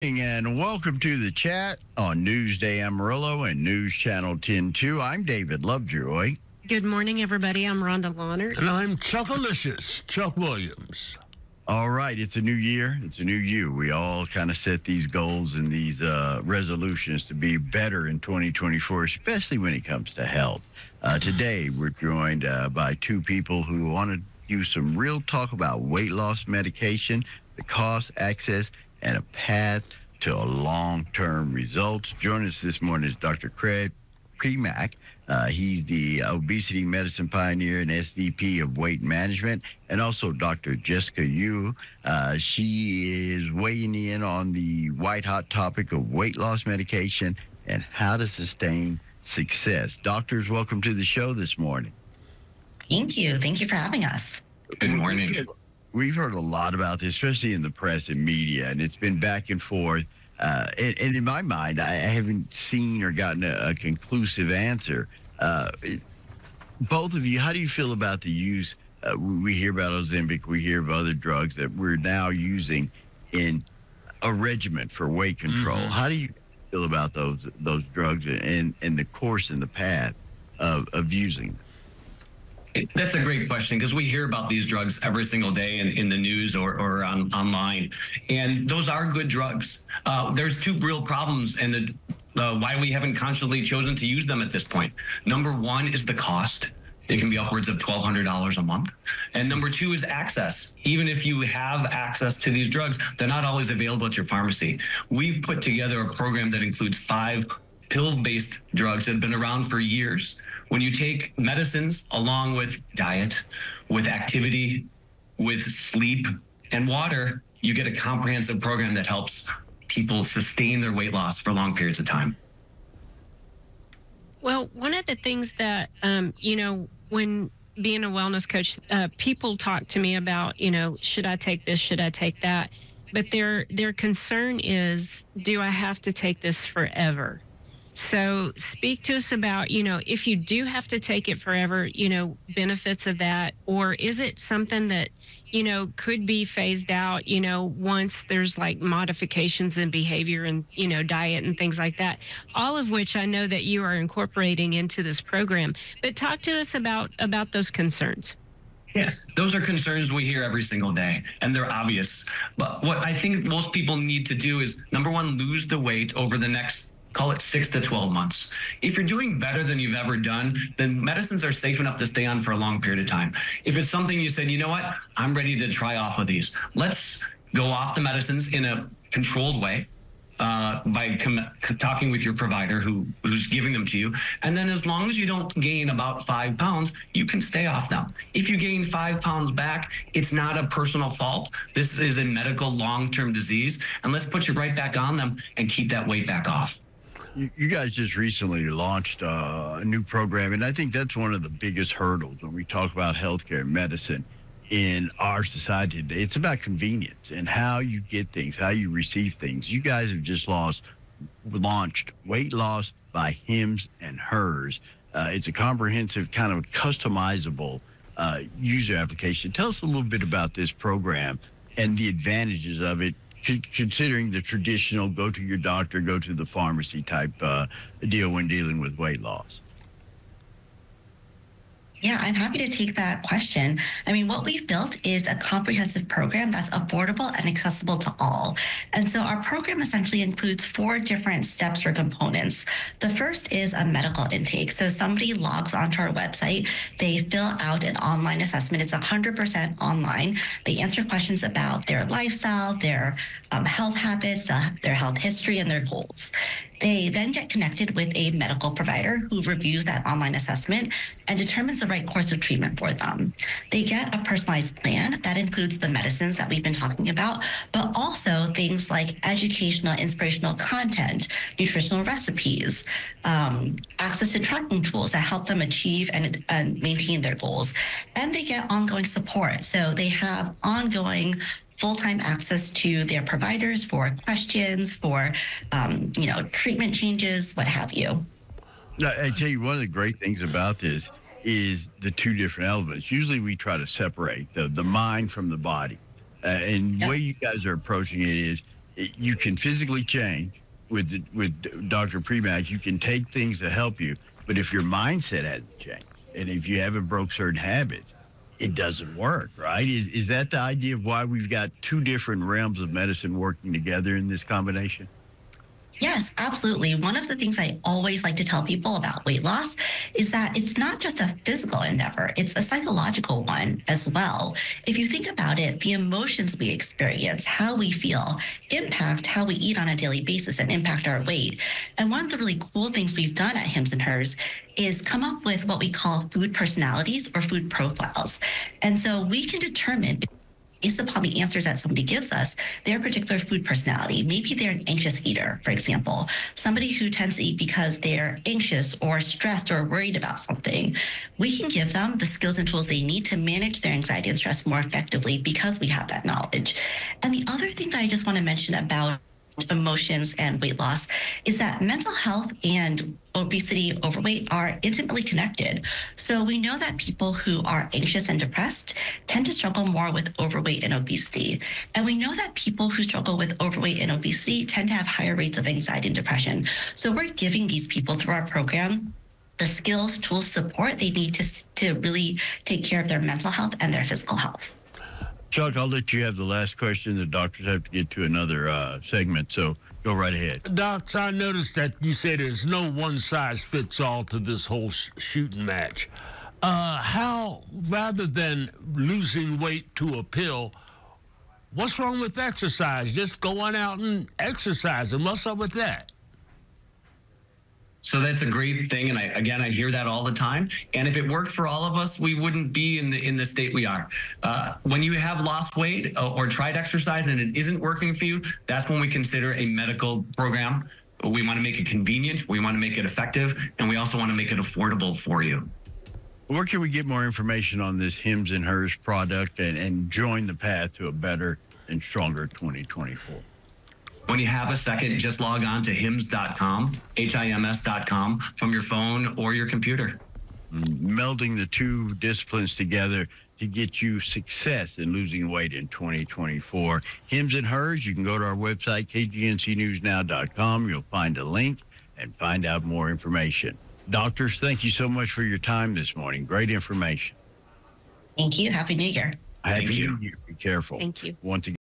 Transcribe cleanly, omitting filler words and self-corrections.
And welcome to the chat on Newsday Amarillo and News Channel 10-2. I'm David Lovejoy. Good morning, everybody. I'm Rhonda Lawner. And I'm Chuckalicious, Chuck Williams. All right, it's a new year. It's a new you. We all kind of set these goals and these resolutions to be better in 2024, especially when it comes to health. Today, we're joined by two people who want to do some real talk about weight loss medication, the cost, access, and a path to a long-term results. Joining us this morning is Dr. Craig Primack. He's the obesity medicine pioneer and SVP of weight management, and also Dr. Jessica Yu. She is weighing in on the white-hot topic of weight loss medication and how to sustain success. Doctors, welcome to the show this morning. Thank you. Thank you for having us. Good morning. We've heard a lot about this, especially in the press and media, and it's been back and forth. And in my mind, I haven't seen or gotten a conclusive answer. Both of you, how do you feel about the use? We hear about Ozempic, we hear of other drugs that we're now using in a regimen for weight control. Mm-hmm. How do you feel about those drugs and the course and the path of using them? That's a great question, because we hear about these drugs every single day in the news or online, and those are good drugs. There's two real problems, and why we haven't consciously chosen to use them at this point. Number one is the cost. It can be upwards of $1,200 a month. And number two is access. Even if you have access to these drugs, they're not always available at your pharmacy. We've put together a program that includes 5 pill-based drugs that have been around for years. When you take medicines along with diet, with activity, with sleep, and water, you get a comprehensive program that helps people sustain their weight loss for long periods of time. Well, one of the things that, when being a wellness coach, people talk to me about, should I take this? Should I take that? But their concern is, do I have to take this forever? So speak to us about, if you do have to take it forever, benefits of that, or is it something that, could be phased out, once there's like modifications in behavior and, diet and things like that, all of which I know that you are incorporating into this program. But talk to us about those concerns. Yes, those are concerns we hear every single day, and they're obvious. But what I think most people need to do is, number one, lose the weight over the next, call it 6 to 12 months. If you're doing better than you've ever done, then medicines are safe enough to stay on for a long period of time. If it's something you said, you know what, I'm ready to try off of these. Let's go off the medicines in a controlled way by talking with your provider who's giving them to you. And then as long as you don't gain about 5 pounds, you can stay off them. If you gain 5 pounds back, it's not a personal fault. This is a medical long-term disease. And let's put you right back on them and keep that weight back off. You guys just recently launched a new program, and I think that's one of the biggest hurdles when we talk about healthcare and medicine in our society today. It's about convenience and how you get things, how you receive things. You guys have just launched Weight Loss by Hims and Hers. It's a comprehensive, kind of customizable user application. Tell us a little bit about this program and the advantages of it, considering the traditional go to your doctor, go to the pharmacy type deal when dealing with weight loss. Yeah, I'm happy to take that question. I mean, what we've built is a comprehensive program that's affordable and accessible to all. And so our program essentially includes 4 different steps or components. The first is a medical intake. So somebody logs onto our website, they fill out an online assessment. It's 100% online. They answer questions about their lifestyle, their health habits, their health history, and their goals. They then get connected with a medical provider who reviews that online assessment and determines the right course of treatment for them. They get a personalized plan that includes the medicines that we've been talking about, but also things like educational, inspirational content, nutritional recipes, access to tracking tools that help them achieve and maintain their goals. And they get ongoing support. So they have ongoing full-time access to their providers for questions, for, treatment changes, what have you. I tell you, one of the great things about this is the 2 different elements. Usually we try to separate the mind from the body. And the way you guys are approaching it is You can physically change with Dr. Premack. You can take things to help you, but if your mindset hasn't changed and if you haven't broke certain habits, it doesn't work, right? Is that the idea of why we've got two different realms of medicine working together in this combination? Yes, absolutely. One of the things I always like to tell people about weight loss is that it's not just a physical endeavor, it's a psychological one as well. If you think about it, the emotions we experience, how we feel, impact how we eat on a daily basis and impact our weight. And one of the really cool things we've done at Hims and Hers is come up with what we call food personalities or food profiles. And so we can determine, based upon the answers that somebody gives us, their particular food personality. Maybe they're an anxious eater, for example, somebody who tends to eat because they're anxious or stressed or worried about something. We can give them the skills and tools they need to manage their anxiety and stress more effectively because we have that knowledge. And the other thing that I just want to mention about emotions and weight loss is that mental health and obesity, overweight are intimately connected. So we know that people who are anxious and depressed tend to struggle more with overweight and obesity. And we know that people who struggle with overweight and obesity tend to have higher rates of anxiety and depression. So we're giving these people through our program the skills, tools, support they need to really take care of their mental health and their physical health. Chuck, I'll let you have the last question. The doctors have to get to another segment, so go right ahead. Docs, I noticed that you say there's no one-size-fits-all to this whole shooting match. How, rather than losing weight to a pill, what's wrong with exercise? Just go on out and exercise, and what's up with that? So that's a great thing, and I hear that all the time. And if it worked for all of us, we wouldn't be in the state we are. When you have lost weight or tried exercise and it isn't working for you, that's when we consider a medical program. We want to make it convenient, we want to make it effective, and we also want to make it affordable for you. Where can we get more information on this Hims and Hers product and join the path to a better and stronger 2024? When you have a second, just log on to hims.com, HIMS.com, from your phone or your computer. Melding the two disciplines together to get you success in losing weight in 2024. Hims and Hers, you can go to our website, kgncnewsnow.com. You'll find a link and find out more information. Doctors, thank you so much for your time this morning. Great information. Thank you. Happy New Year. Happy New Year. Be careful. Thank you. Once again.